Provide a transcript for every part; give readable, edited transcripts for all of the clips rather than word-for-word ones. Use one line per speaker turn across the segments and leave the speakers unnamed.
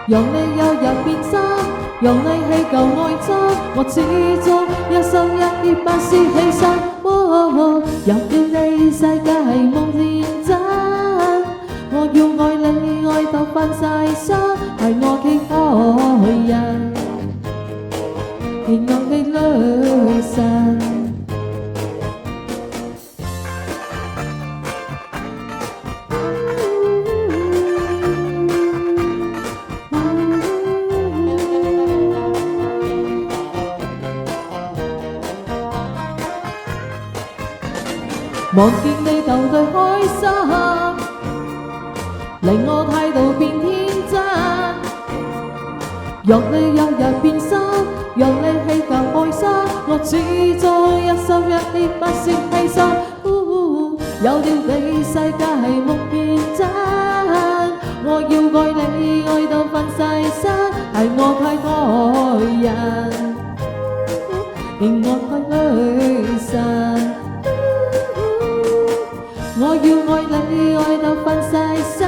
讓你有日變心，讓你氣舊愛憎，我始終一心一意不思犧牲。又叫你世界係夢認真，我要愛你愛到瞓晒身，係我嘅愛人，係我嘅女神。望見你逗對開心，令我態度變天真。讓你有日變心，讓你氣舊愛心，我始終一心一意不惜犧牲。有了你世界係夢變真，我要愛你愛到瞓晒身，係我嘅愛人，係我嘅女神。我要愛你愛到瞓晒身，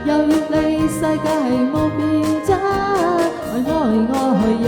又要你世界係無變質，愛我愛人。